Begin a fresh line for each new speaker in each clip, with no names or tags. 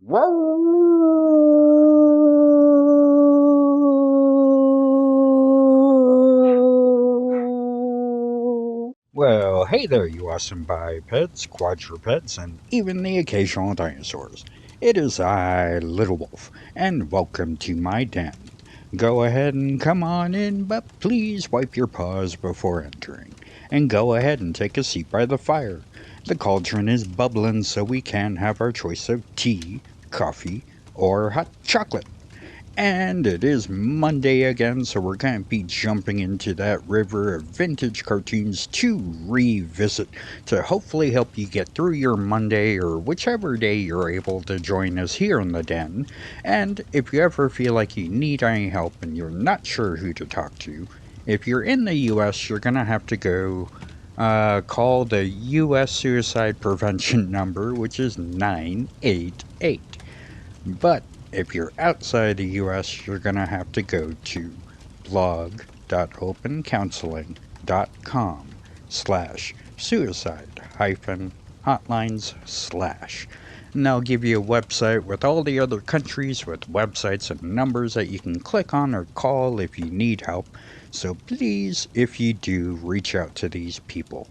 Well, hey there, you awesome bipeds, quadrupeds, and even the occasional dinosaurs. It is I, Little Wolf, and welcome to my den. Go ahead and come on in, but please wipe your paws before entering. And go ahead and take a seat by the fire. The cauldron is bubbling so we can have our choice of tea, coffee, or hot chocolate. And it is Monday again, so we're going to be jumping into that river of vintage cartoons to revisit to hopefully help you get through your Monday or whichever day you're able to join us here in the den. And if you ever feel like you need any help and you're not sure who to talk to, if you're in the US, you're going to have to go call the US suicide prevention number, which is 988. But if you're outside the US, you're going to have to go to blog.opencounseling.com/suicide-hotlines/ and they'll give you a website with all the other countries with websites and numbers that you can click on or call if you need help. So please, if you do, reach out to these people.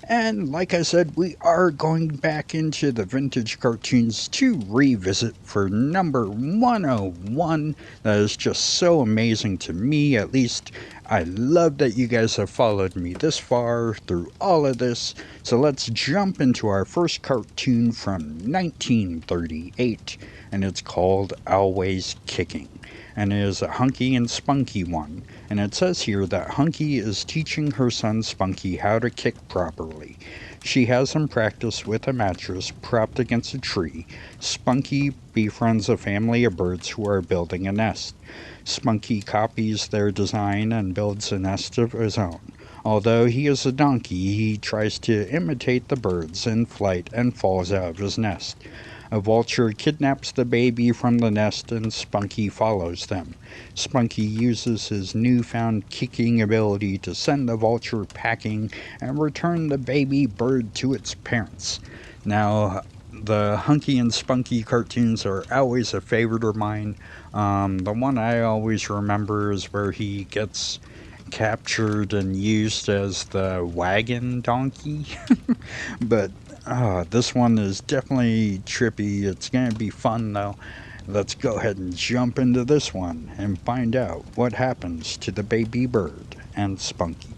And like I said, we are going back into the vintage cartoons to revisit for number 101. That is just so amazing to me. At least I love that you guys have followed me this far through all of this. So let's jump into our first cartoon from 1938, and it's called Always Kicking. And it is a Hunky and Spunky one. And it says here that Hunky is teaching her son Spunky how to kick properly. She has him practice with a mattress propped against a tree. Spunky befriends a family of birds who are building a nest. Spunky copies their design and builds a nest of his own. Although he is a donkey, he tries to imitate the birds in flight and falls out of his nest. A vulture kidnaps the baby from the nest and Spunky follows them. Spunky uses his newfound kicking ability to send the vulture packing and return the baby bird to its parents. Now, the Hunky and Spunky cartoons are always a favorite of mine. The one I always remember is where he gets captured and used as the wagon donkey. But this one is definitely trippy. It's going to be fun though. Let's go ahead and jump into this one and find out what happens to the baby bird and Spunky.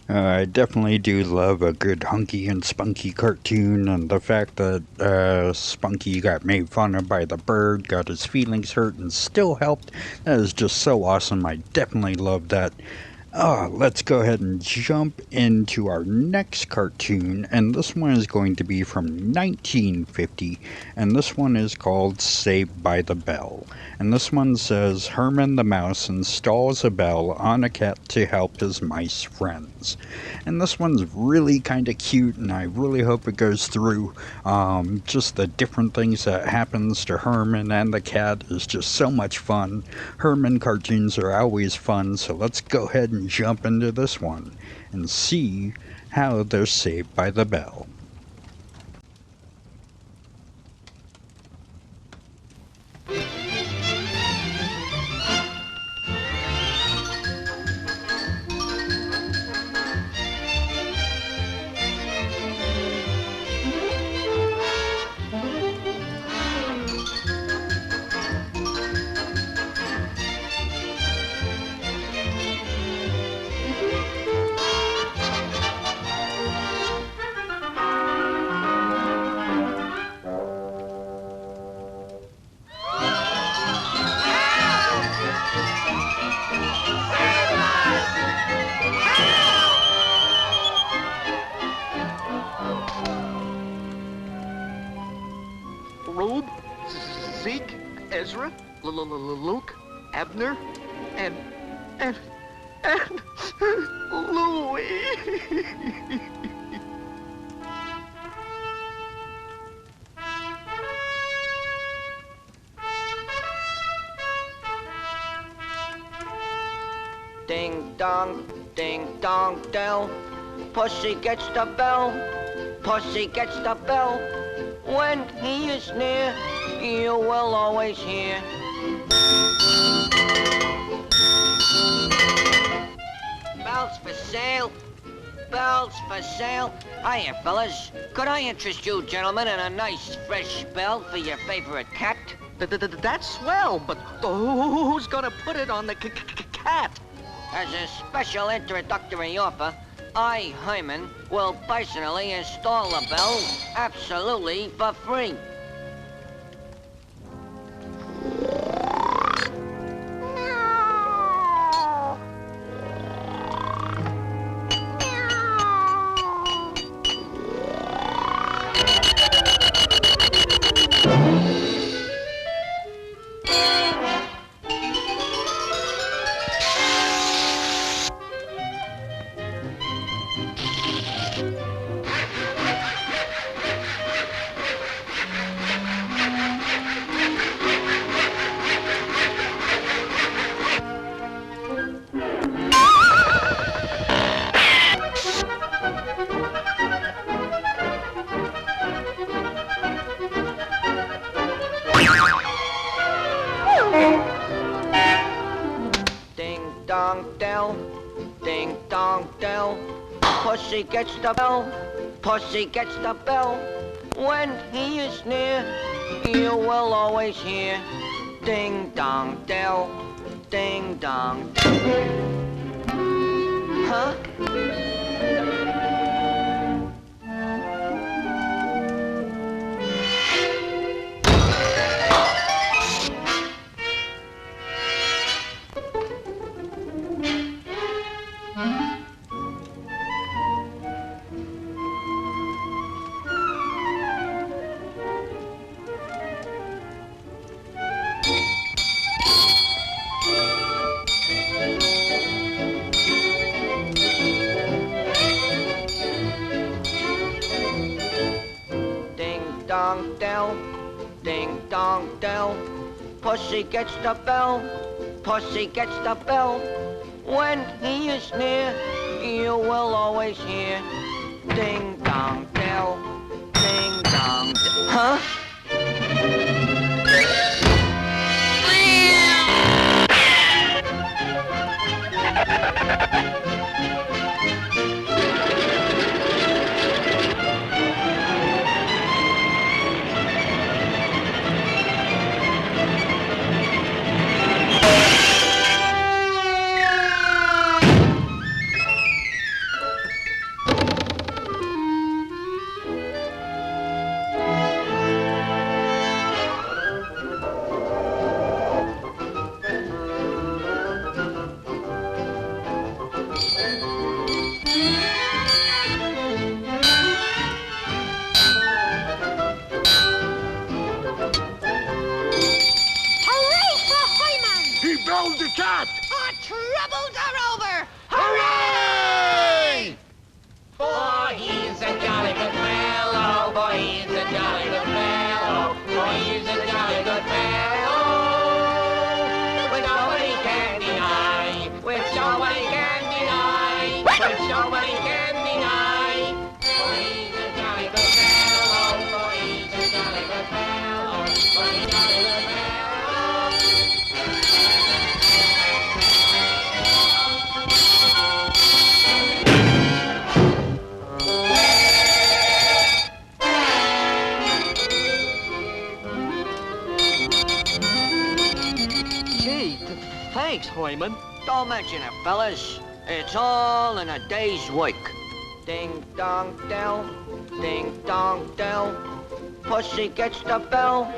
I definitely do love a good Hunky and Spunky cartoon, and the fact that Spunky got made fun of by the bird, got his feelings hurt, and still helped. That is just so awesome. I definitely love that. Let's go ahead and jump into our next cartoon, and this one is going to be from 1950, and this one is called Saved by the Bell. And this one says Herman the Mouse installs a bell on a cat to help his mice friends. And this one's really kind of cute, and I really hope it goes through. Just the different things that happens to Herman and the cat is just so much fun. Herman cartoons are always fun, so let's go ahead and jump into this one and see how they're saved by the bell.
Rube, Zeke, Ezra, Luke, Abner, and Louie.
Ding dong, dell. Pussy gets the bell, pussy gets the bell. When he is near, you will always hear. Bells for sale, bells for sale. Hiya, fellas. Could I interest you gentlemen in a nice fresh bell for your favorite cat?
That's swell, but who's gonna put it on the cat?
As a special introductory offer, I, Herman, will personally install the bell absolutely for free. Ding dong dell, pussy gets the bell, pussy gets the bell. When he is near, you will always hear. Ding dong dell, ding dong. Huh? Dong dell, ding dong dell. Pussy gets the bell, pussy gets the bell. When he is near, you will always hear. Ding dong dell, ding dong dell. Huh? troubles are over! Hooray!
For he's a jolly good fellow, for he's a jolly good fellow, for he's a jolly good fellow. Which nobody can deny, which nobody can deny, which nobody can deny. For he's a jolly good fellow, for he's a jolly good fellow, for he's a jolly good fellow.
Gee, thanks, Herman.
Don't mention it, fellas. It's all in a day's work. Ding dong dell, ding dong dell. Pussy gets the bell.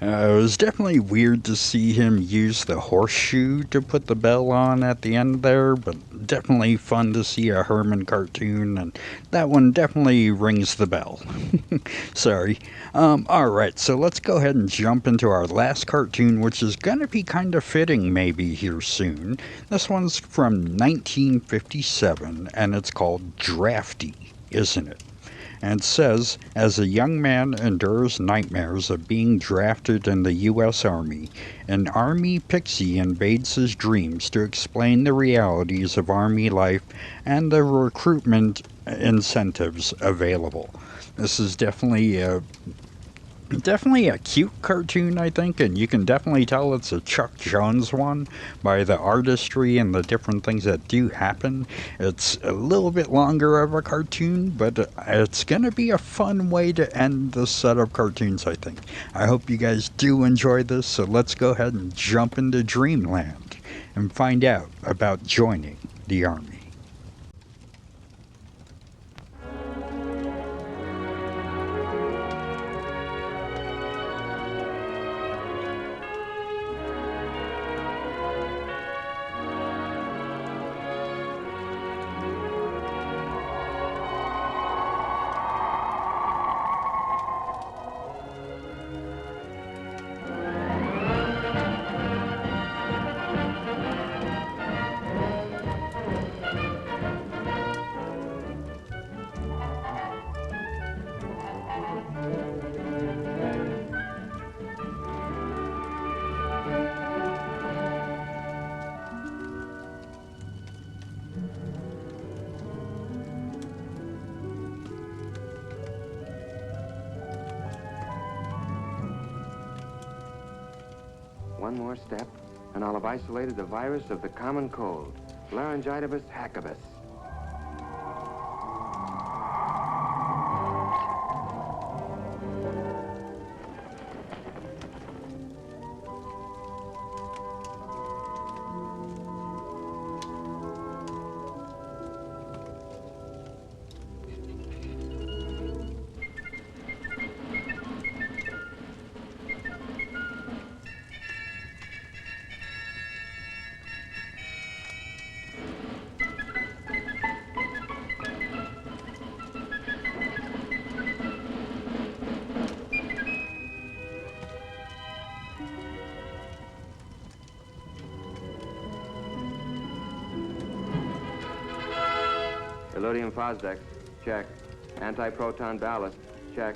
It was definitely weird to see him use the horseshoe to put the bell on at the end there, but definitely fun to see a Herman cartoon, and that one definitely rings the bell. Sorry. Alright, so let's go ahead and jump into our last cartoon, which is going to be kind of fitting maybe here soon. This one's from 1957, and it's called Drafty, isn't it? And says, as a young man endures nightmares of being drafted in the U.S. Army, an Army pixie invades his dreams to explain the realities of Army life and the recruitment incentives available. This is definitely a cute cartoon, I think, and you can definitely tell it's a Chuck Jones one by the artistry and the different things that do happen. It's a little bit longer of a cartoon, but it's going to be a fun way to end this set of cartoons, I think. I hope you guys do enjoy this, so let's go ahead and jump into Dreamland and find out about joining the Army.
One more step, and I'll have isolated the virus of the common cold, Laryngitis hackabus. Elodium Fosdex, check. Anti-proton ballast, check.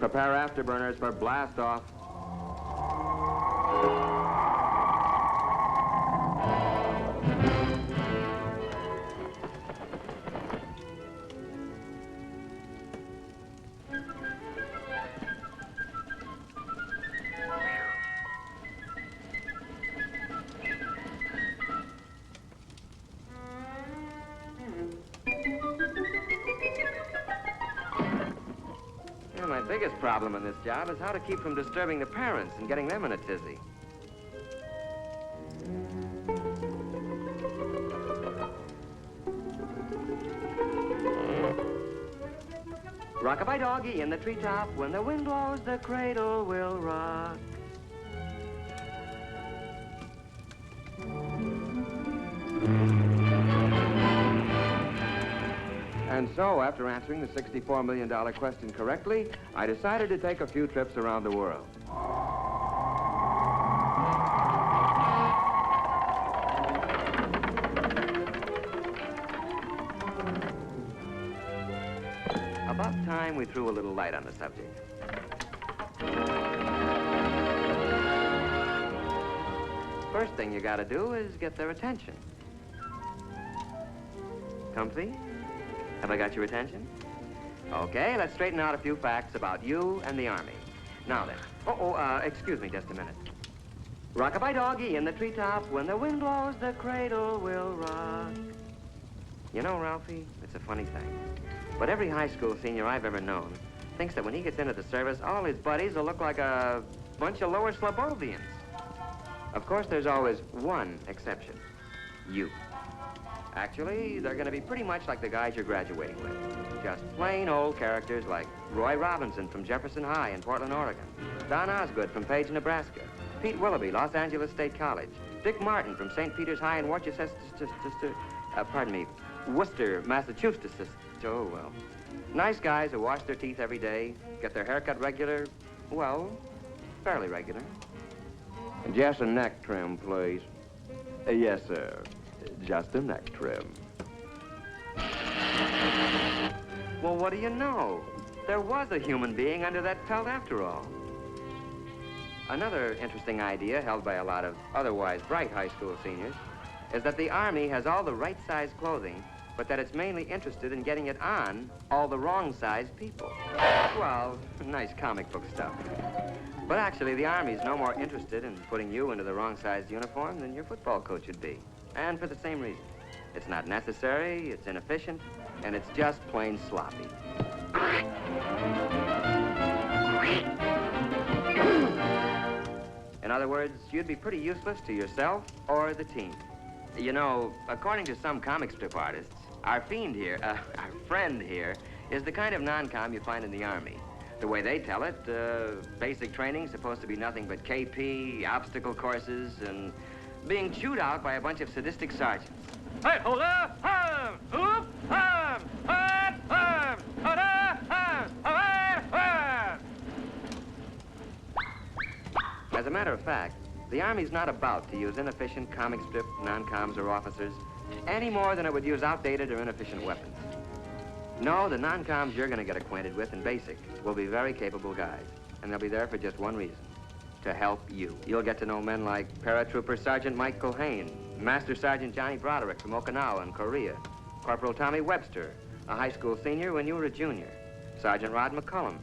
Prepare afterburners for blast off. biggest problem in this job is how to keep from disturbing the parents and getting them in a tizzy. Rock-a-bye doggy in the treetop, when the wind blows, the cradle will rock. And so, after answering the $64 million question correctly, I decided to take a few trips around the world. About time we threw a little light on the subject. First thing you gotta do is get their attention. Comfy? Have I got your attention? Okay, let's straighten out a few facts about you and the Army. Now then. Excuse me just a minute. Rock-a-bye doggy in the treetop, when the wind blows, the cradle will rock. You know, Ralphie, it's a funny thing, but every high school senior I've ever known thinks that when he gets into the service, all his buddies will look like a bunch of lower Slobodians. Of course, there's always one exception. You. Actually, they're going to be pretty much like the guys you're graduating with. Just plain old characters like Roy Robinson from Jefferson High in Portland, Oregon, Don Osgood from Page, Nebraska, Pete Willoughby, Los Angeles State College, Dick Martin from St. Peter's High in Worcester, Worcester, Massachusetts. Oh, well. Nice guys who wash their teeth every day, get their hair cut regular, well, fairly regular.
Just a neck trim, please. Yes, sir. Just a neck trim.
Well, what do you know? There was a human being under that pelt after all. Another interesting idea held by a lot of otherwise bright high school seniors is that the Army has all the right size clothing, but that it's mainly interested in getting it on all the wrong size people. Well, nice comic book stuff. But actually, the Army's no more interested in putting you into the wrong sized uniform than your football coach would be. And for the same reason. It's not necessary, it's inefficient, and it's just plain sloppy. In other words, you'd be pretty useless to yourself or the team. You know, according to some comic strip artists, our friend here, is the kind of non-com you find in the Army. The way they tell it, basic training's supposed to be nothing but KP, obstacle courses, and being chewed out by a bunch of sadistic sergeants.
Hey, hold up! Oop!
As a matter of fact, the Army's not about to use inefficient comic strip non-coms or officers any more than it would use outdated or inefficient weapons. No, the non-coms you're going to get acquainted with in basic will be very capable guys, and they'll be there for just one reason: to help you. You'll get to know men like Paratrooper Sergeant Mike Culhane, Master Sergeant Johnny Broderick from Okinawa in Korea, Corporal Tommy Webster, a high school senior when you were a junior, Sergeant Rod McCullum.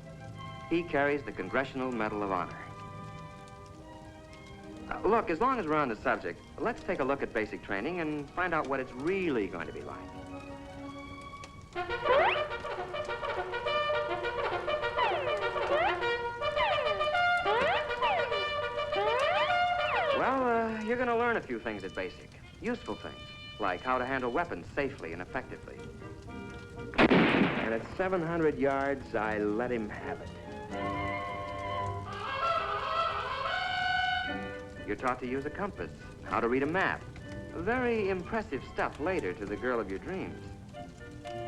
He carries the Congressional Medal of Honor. Look, as long as we're on the subject, let's take a look at basic training and find out what it's really going to be like. Well, you're going to learn a few things at basic. Useful things, like how to handle weapons safely and effectively. And at 700 yards, I let him have it. You're taught to use a compass, how to read a map. Very impressive stuff later to the girl of your dreams.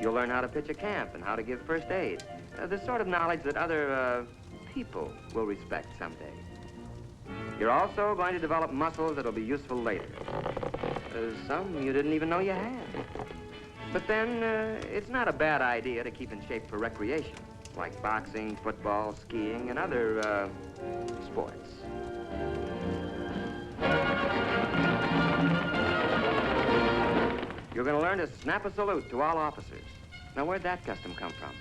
You'll learn how to pitch a camp and how to give first aid. The sort of knowledge that other, people will respect someday. You're also going to develop muscles that'll be useful later. Some you didn't even know you had. But then, it's not a bad idea to keep in shape for recreation, like boxing, football, skiing, and other, sports. You're going to learn to snap a salute to all officers. Now, where'd that custom come from?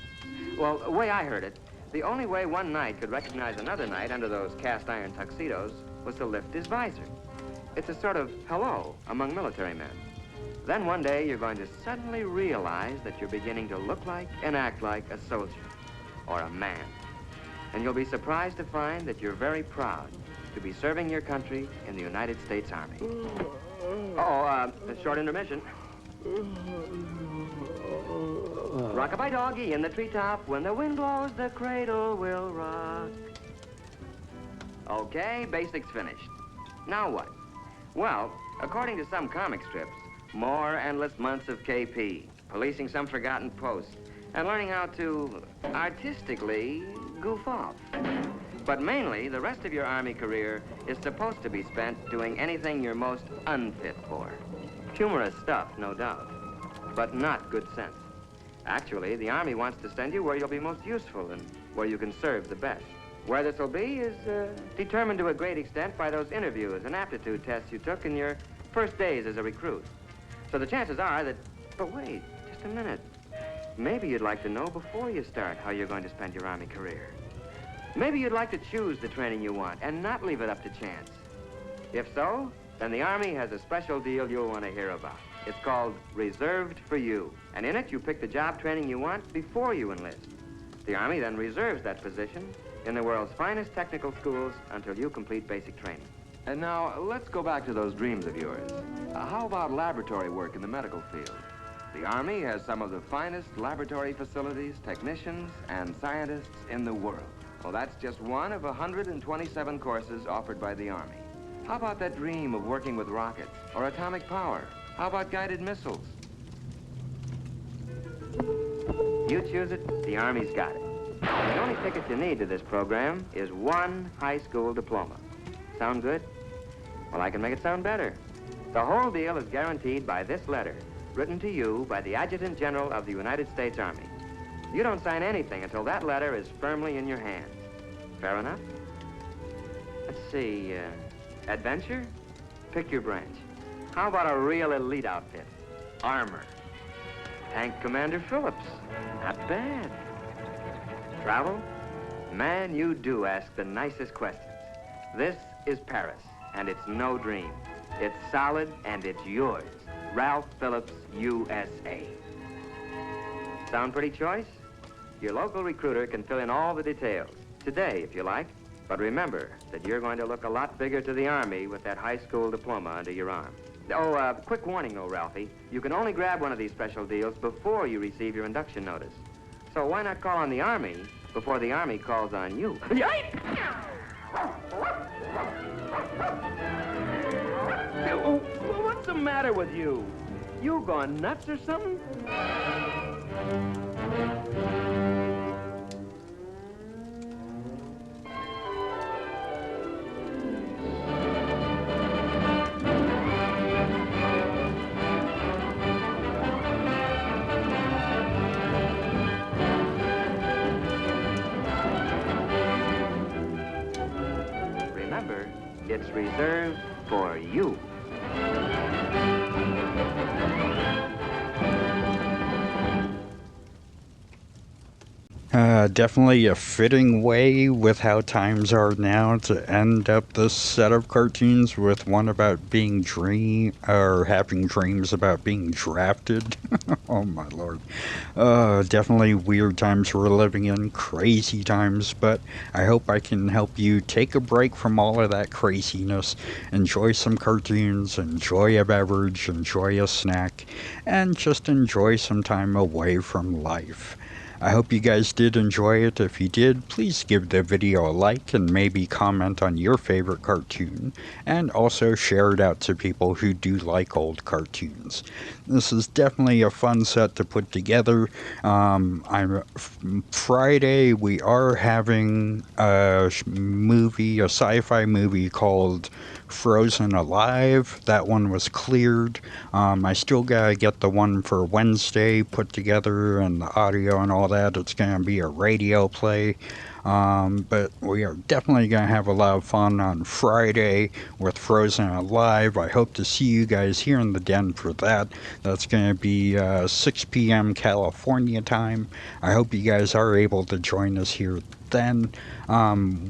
Well, the way I heard it, the only way one knight could recognize another knight under those cast-iron tuxedos was to lift his visor. It's a sort of hello among military men. Then one day, you're going to suddenly realize that you're beginning to look like and act like a soldier or a man. and you'll be surprised to find that you're very proud to be serving your country in the United States Army. A short intermission. Rock-a-bye doggy in the treetop. When the wind blows, the cradle will rock. Okay, basics finished. Now what? Well, according to some comic strips, more endless months of KP, policing some forgotten post, and learning how to artistically goof off. But mainly, the rest of your Army career is supposed to be spent doing anything you're most unfit for. Humorous stuff, no doubt, but not good sense. Actually, the Army wants to send you where you'll be most useful and where you can serve the best. Where this will be is determined to a great extent by those interviews and aptitude tests you took in your first days as a recruit. So the chances are that... But wait, just a minute. Maybe you'd like to know before you start how you're going to spend your Army career. Maybe you'd like to choose the training you want and not leave it up to chance. If so, then the Army has a special deal you'll want to hear about. It's called Reserved for You. And in it, you pick the job training you want before you enlist. The Army then reserves that position in the world's finest technical schools until you complete basic training.
And now, let's go back to those dreams of yours. How about laboratory work in the medical field? The Army has some of the finest laboratory facilities, technicians, and scientists in the world. Well, that's just one of 127 courses offered by the Army. How about that dream of working with rockets or atomic power? How about guided missiles?
You choose it, the Army's got it. The only ticket you need to this program is one high school diploma. Sound good? Well, I can make it sound better. The whole deal is guaranteed by this letter, written to you by the Adjutant General of the United States Army. You don't sign anything until that letter is firmly in your hands. Fair enough? Let's see, adventure? Pick your branch. How about a real elite outfit? Armor. Tank Commander Phillips. Not bad. Travel? Man, you do ask the nicest questions. This is Paris, and it's no dream. It's solid, and it's yours. Ralph Phillips, USA. Sound pretty choice? Your local recruiter can fill in all the details. Today, if you like. But remember that you're going to look a lot bigger to the Army with that high school diploma under your arm. Oh, quick warning, though, Ralphie. You can only grab one of these special deals before you receive your induction notice. So why not call on the Army before the Army calls on you?
What's the matter with you? You gone nuts or something?
Remember, it's reserved for you.
Definitely a fitting way with how times are now to end up this set of cartoons with one about having dreams about being drafted. Oh my lord. Definitely weird times we're living in, crazy times, but I hope I can help you take a break from all of that craziness, enjoy some cartoons, enjoy a beverage, enjoy a snack, and just enjoy some time away from life. I hope you guys did enjoy it. If you did, please give the video a like and maybe comment on your favorite cartoon, and also share it out to people who do like old cartoons. This is definitely a fun set to put together. Friday we are having a sci-fi movie called Frozen Alive. That one was cleared. I still gotta get the one for Wednesday put together and the audio and all that. It's gonna be a radio play. But we are definitely going to have a lot of fun on Friday with Frozen Alive. I hope to see you guys here in the den for that. That's going to be 6 p.m. California time. I hope you guys are able to join us here then.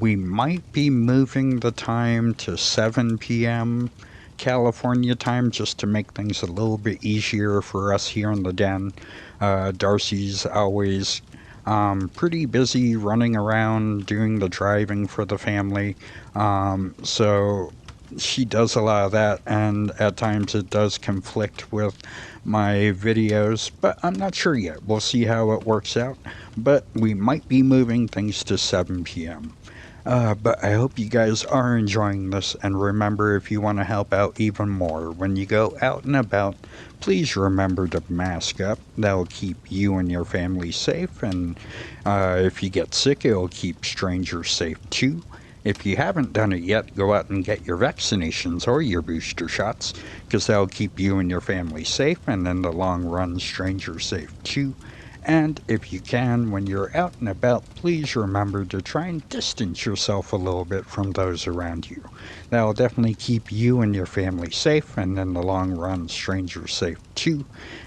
We might be moving the time to 7 p.m. California time just to make things a little bit easier for us here in the den. Darcy's always pretty busy running around doing the driving for the family. So she does a lot of that, and at times it does conflict with my videos, but I'm not sure yet. We'll see how it works out, but we might be moving things to 7 p.m. But I hope you guys are enjoying this, and remember, if you want to help out even more when you go out and about, please remember to mask up. That'll keep you and your family safe, and if you get sick, it'll keep strangers safe too. If you haven't done it yet, go out and get your vaccinations or your booster shots, because that'll keep you and your family safe, and in the long run, strangers safe too. And if you can, when you're out and about, please remember to try and distance yourself a little bit from those around you. That'll definitely keep you and your family safe, and in the long run, strangers safe too.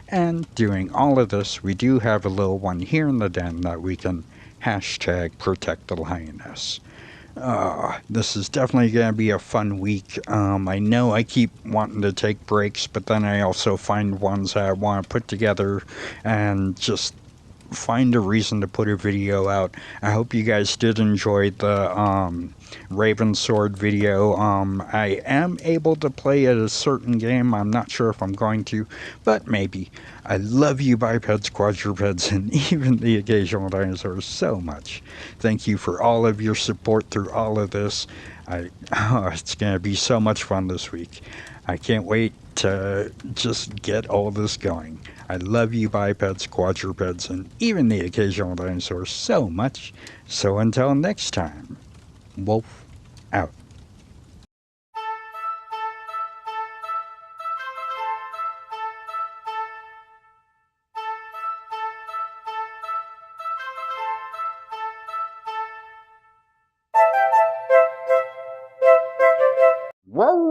And doing all of this, we do have a little one here in the den that we can hashtag protect the lioness. This is definitely going to be a fun week. I know I keep wanting to take breaks, but then I also find ones that I want to put together and just find a reason to put a video out. I hope you guys did enjoy the Raven Sword video. I am able to play at a certain game. I'm not sure if I'm going to, but maybe. I love you bipeds, quadrupeds, and even the occasional dinosaurs so much. Thank you for all of your support through all of this. It's going to be so much fun this week. I can't wait to just get all this going. I love you bipeds, quadrupeds, and even the occasional dinosaurs so much. So until next time, Wolf out. Whoa!